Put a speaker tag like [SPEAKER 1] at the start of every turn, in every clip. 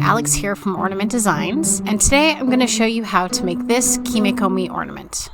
[SPEAKER 1] Alex here from Ornament Designs, and today I'm going to show you how to make this Kimekomi ornament.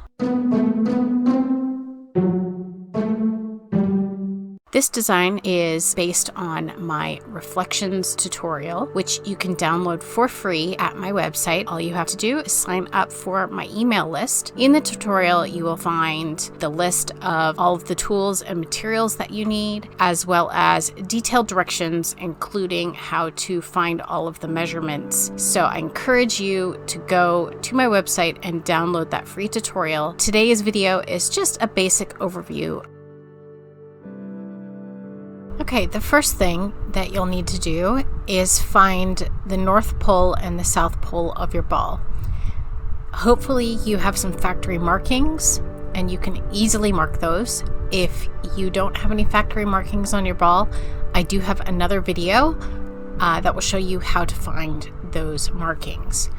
[SPEAKER 1] This design is based on my Reflections tutorial, which you can download for free at my website. All you have to do is sign up for my email list. In the tutorial, you will find the list of all of the tools and materials that you need, as well as detailed directions, including how to find all of the measurements. So I encourage you to go to my website and download that free tutorial. Today's video is just a basic overview. Okay, the first thing that you'll need to do is find the North Pole and the South Pole of your ball. Hopefully you have some factory markings and you can easily mark those. If you don't have any factory markings on your ball, I do have another video that will show you how to find those markings.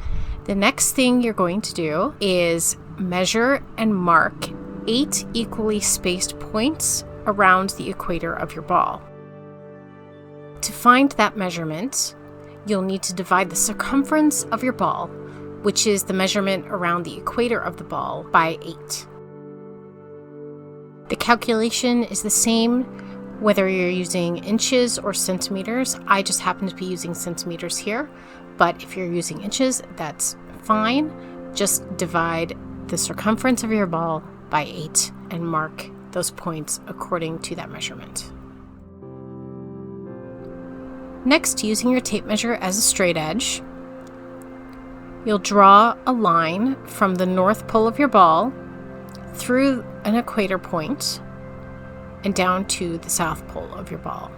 [SPEAKER 1] The next thing you're going to do is measure and mark 8 equally spaced points around the equator of your ball. To find that measurement, you'll need to divide the circumference of your ball, which is the measurement around the equator of the ball, by 8. The calculation is the same whether you're using inches or centimeters. I just happen to be using centimeters here, but if you're using inches, that's fine. Just divide the circumference of your ball by 8 and mark those points according to that measurement. Next, using your tape measure as a straight edge, you'll draw a line from the North Pole of your ball through an equator point and down to the South Pole of your ball.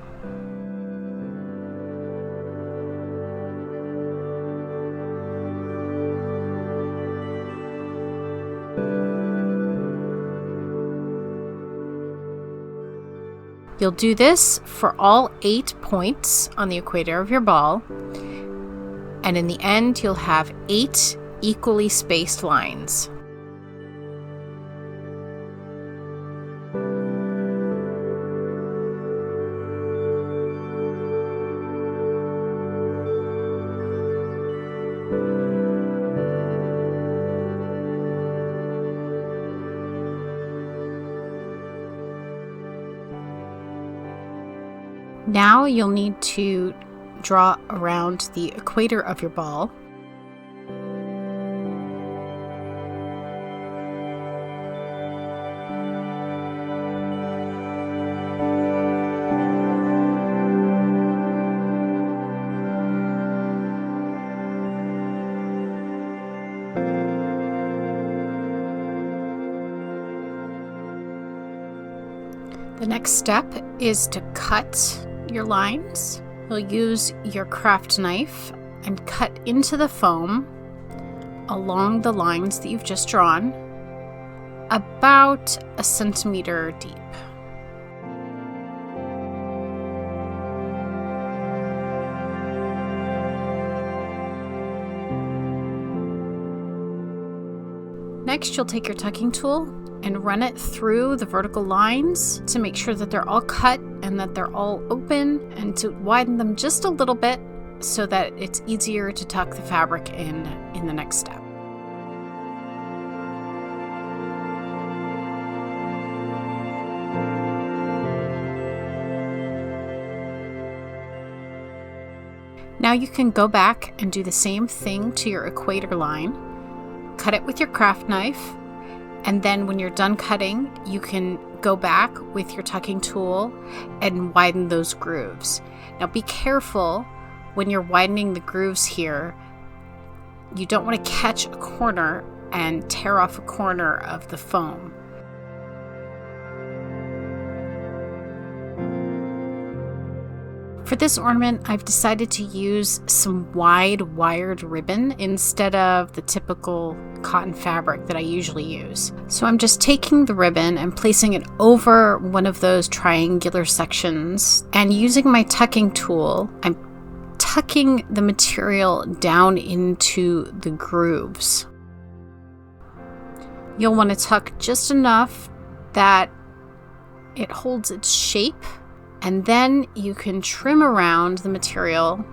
[SPEAKER 1] You'll do this for all 8 points on the equator of your ball, and in the end you'll have 8 equally spaced lines. Now you'll need to draw around the equator of your ball. The next step is to cut your lines. You'll use your craft knife and cut into the foam along the lines that you've just drawn, about 1 centimeter deep. Next, you'll take your tucking tool and run it through the vertical lines to make sure that they're all cut and that they're all open, and to widen them just a little bit so that it's easier to tuck the fabric in the next step. Now you can go back and do the same thing to your equator line. Cut it with your craft knife, and then when you're done cutting, you can go back with your tucking tool and widen those grooves. Now be careful when you're widening the grooves here. You don't want to catch a corner and tear off a corner of the foam. For this ornament, I've decided to use some wide wired ribbon instead of the typical cotton fabric that I usually use. So I'm just taking the ribbon and placing it over one of those triangular sections, and using my tucking tool, I'm tucking the material down into the grooves. You'll want to tuck just enough that it holds its shape, and then you can trim around the material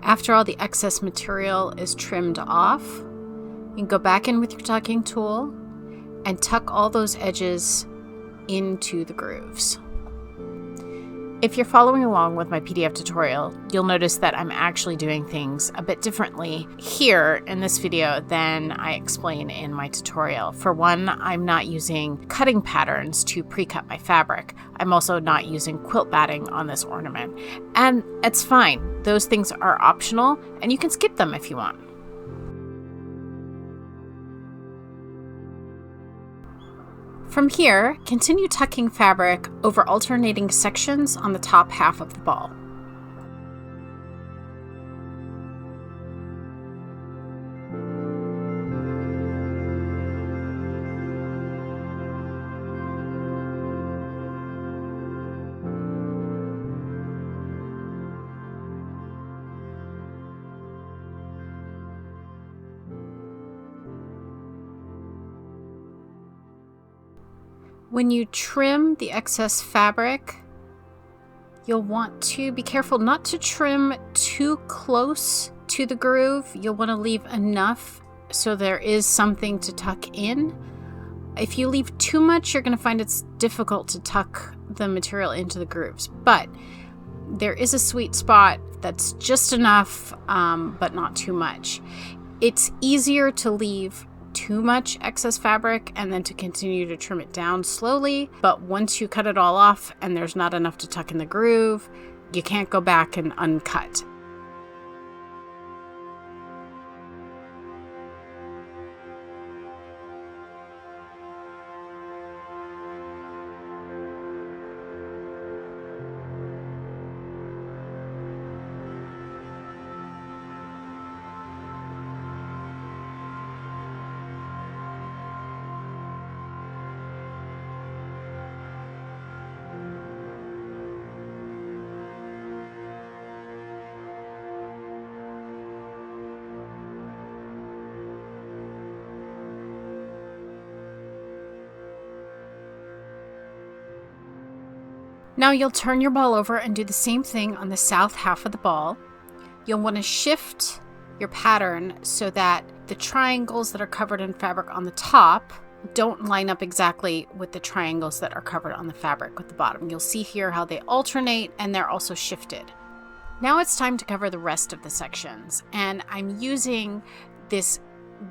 [SPEAKER 1] After all the excess material is trimmed off, you can go back in with your tucking tool and tuck all those edges into the grooves. If you're following along with my PDF tutorial, you'll notice that I'm actually doing things a bit differently here in this video than I explain in my tutorial. For one, I'm not using cutting patterns to pre-cut my fabric. I'm also not using quilt batting on this ornament. And it's fine. Those things are optional, and you can skip them if you want. From here, continue tucking fabric over alternating sections on the top half of the ball. When you trim the excess fabric, you'll want to be careful not to trim too close to the groove. You'll want to leave enough so there is something to tuck in. If you leave too much, you're going to find it's difficult to tuck the material into the grooves. But there is a sweet spot that's just enough, but not too much. It's easier to leave too much excess fabric and then to continue to trim it down slowly, but once you cut it all off and there's not enough to tuck in the groove, you can't go back and uncut. Now you'll turn your ball over and do the same thing on the south half of the ball. You'll want to shift your pattern so that the triangles that are covered in fabric on the top don't line up exactly with the triangles that are covered on the fabric at the bottom. You'll see here how they alternate and they're also shifted. Now it's time to cover the rest of the sections, and I'm using this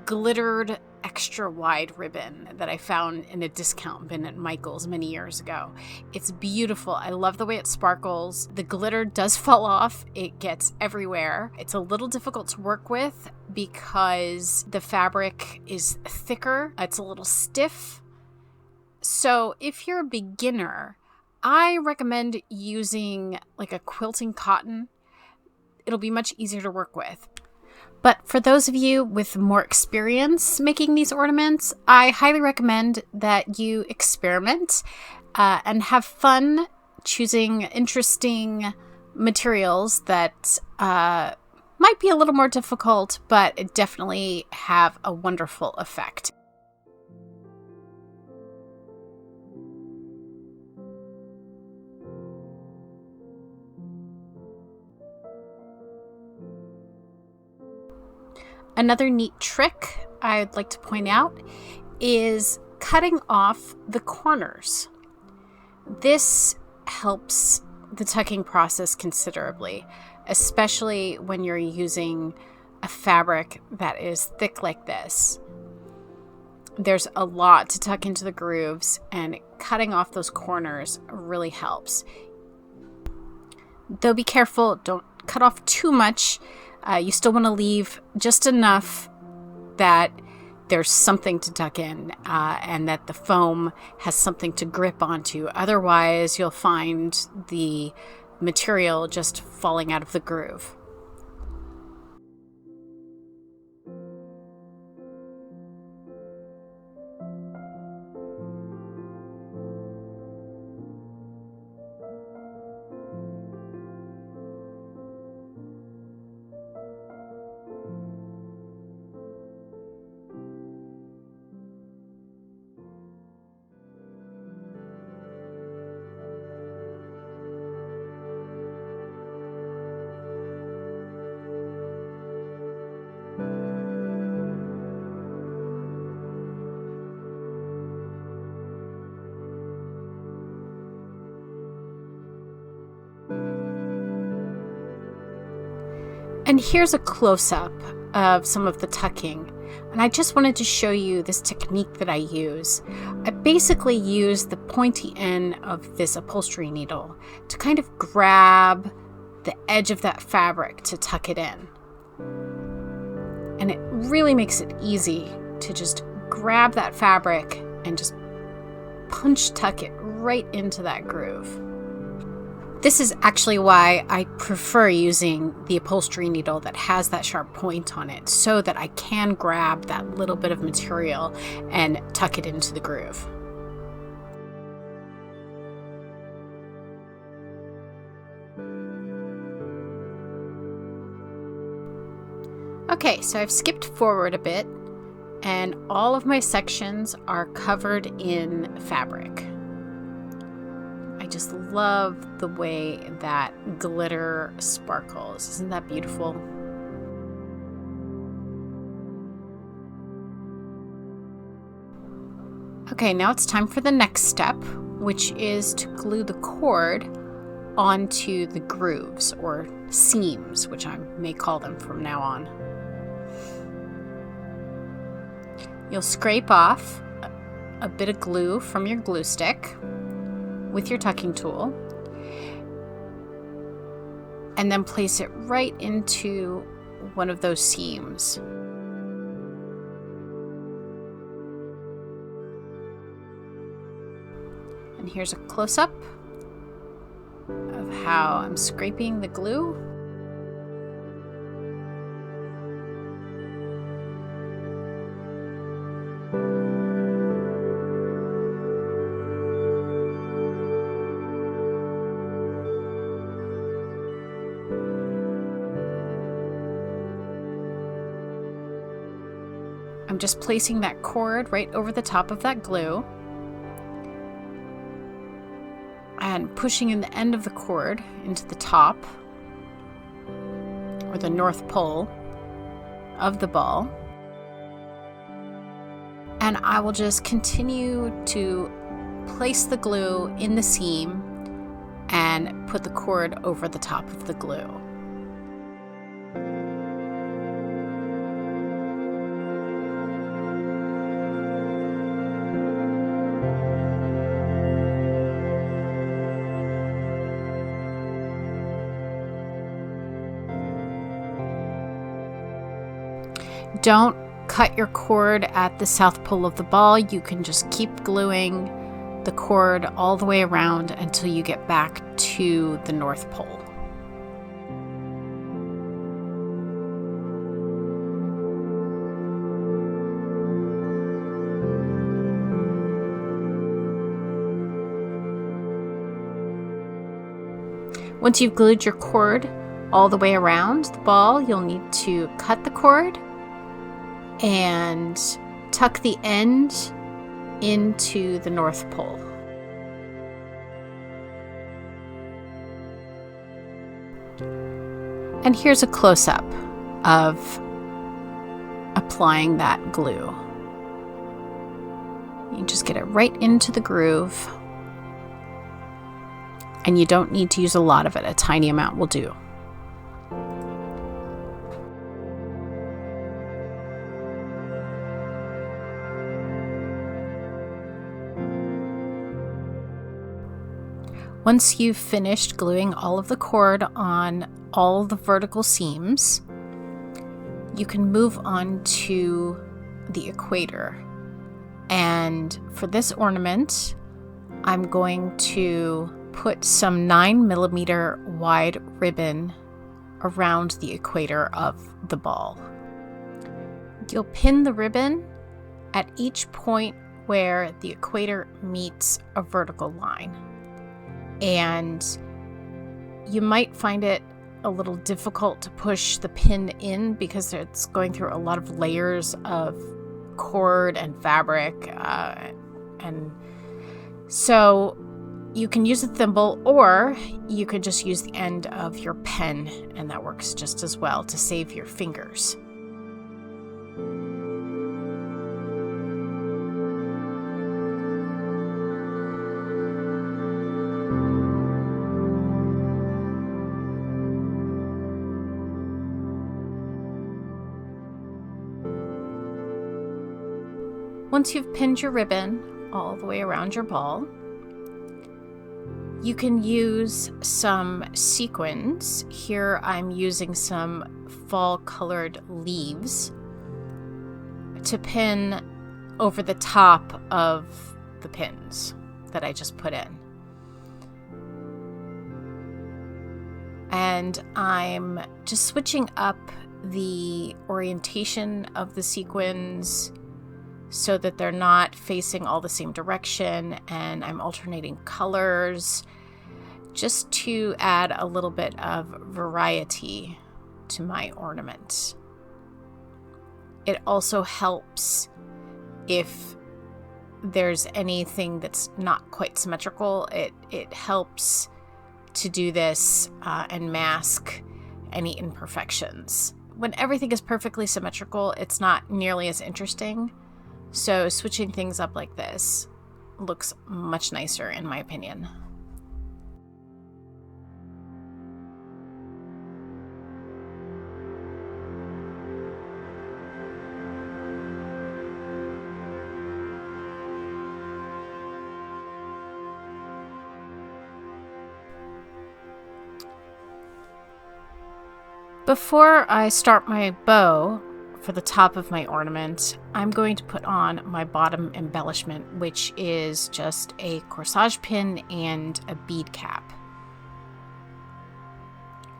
[SPEAKER 1] glittered extra wide ribbon that I found in a discount bin at Michael's many years ago. It's beautiful. I love the way it sparkles. The glitter does fall off. It gets everywhere. It's a little difficult to work with because the fabric is thicker. It's a little stiff. So if you're a beginner, I recommend using like a quilting cotton. It'll be much easier to work with. But for those of you with more experience making these ornaments, I highly recommend that you experiment and have fun choosing interesting materials that might be a little more difficult, but definitely have a wonderful effect. Another neat trick I'd like to point out is cutting off the corners. This helps the tucking process considerably, especially when you're using a fabric that is thick like this. There's a lot to tuck into the grooves, and cutting off those corners really helps. Though be careful, don't cut off too much. You still want to leave just enough that there's something to tuck in and that the foam has something to grip onto. Otherwise, you'll find the material just falling out of the groove. And here's a close-up of some of the tucking. And I just wanted to show you this technique that I use. I basically use the pointy end of this upholstery needle to kind of grab the edge of that fabric to tuck it in. And it really makes it easy to just grab that fabric and just punch tuck it right into that groove. This is actually why I prefer using the upholstery needle that has that sharp point on it, so that I can grab that little bit of material and tuck it into the groove. Okay, so I've skipped forward a bit, and all of my sections are covered in fabric. I just love the way that glitter sparkles. Isn't that beautiful? Okay, now it's time for the next step, which is to glue the cord onto the grooves or seams, which I may call them from now on. You'll scrape off a bit of glue from your glue stick with your tucking tool, and then place it right into one of those seams. And here's a close-up of how I'm scraping the glue. I'm just placing that cord right over the top of that glue and pushing in the end of the cord into the top or the north pole of the ball. And I will just continue to place the glue in the seam and put the cord over the top of the glue. Don't cut your cord at the south pole of the ball. You can just keep gluing the cord all the way around until you get back to the north pole. Once you've glued your cord all the way around the ball, you'll need to cut the cord and tuck the end into the North Pole. And here's a close-up of applying that glue. You just get it right into the groove, and you don't need to use a lot of it. A tiny amount will do. Once you've finished gluing all of the cord on all the vertical seams, you can move on to the equator. And for this ornament, I'm going to put some 9mm wide ribbon around the equator of the ball. You'll pin the ribbon at each point where the equator meets a vertical line. And you might find it a little difficult to push the pin in because it's going through a lot of layers of cord and fabric, and so you can use a thimble, or you could just use the end of your pen, and that works just as well to save your fingers. Once you've pinned your ribbon all the way around your ball, you can use some sequins. Here I'm using some fall colored leaves to pin over the top of the pins that I just put in. And I'm just switching up the orientation of the sequins so that they're not facing all the same direction, and I'm alternating colors just to add a little bit of variety to my ornament. It also helps if there's anything that's not quite symmetrical. It helps to do this and mask any imperfections. When everything is perfectly symmetrical, it's not nearly as interesting. So switching things up like this looks much nicer in my opinion. Before I start my bow for the top of my ornament, I'm going to put on my bottom embellishment, which is just a corsage pin and a bead cap.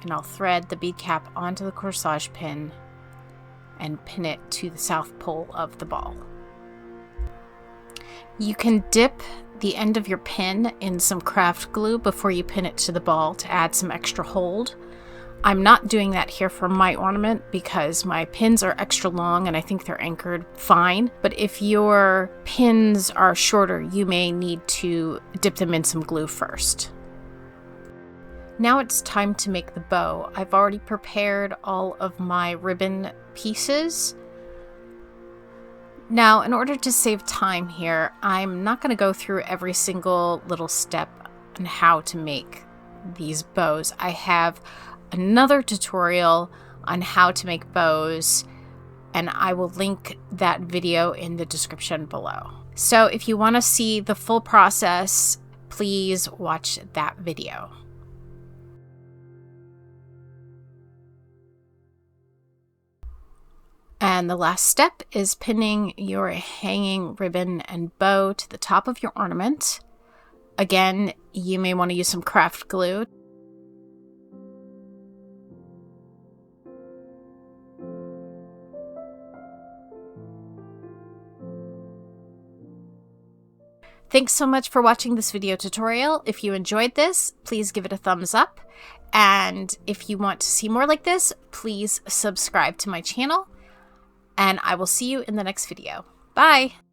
[SPEAKER 1] And I'll thread the bead cap onto the corsage pin and pin it to the south pole of the ball. You can dip the end of your pin in some craft glue before you pin it to the ball to add some extra hold. I'm not doing that here for my ornament because my pins are extra long and I think they're anchored fine. But if your pins are shorter, you may need to dip them in some glue first. Now it's time to make the bow. I've already prepared all of my ribbon pieces. Now, in order to save time here, I'm not going to go through every single little step on how to make these bows. I have another tutorial on how to make bows, and I will link that video in the description below. So if you want to see the full process, please watch that video. And the last step is pinning your hanging ribbon and bow to the top of your ornament. Again, you may want to use some craft glue. Thanks so much for watching this video tutorial. If you enjoyed this, please give it a thumbs up. And if you want to see more like this, please subscribe to my channel. And I will see you in the next video. Bye!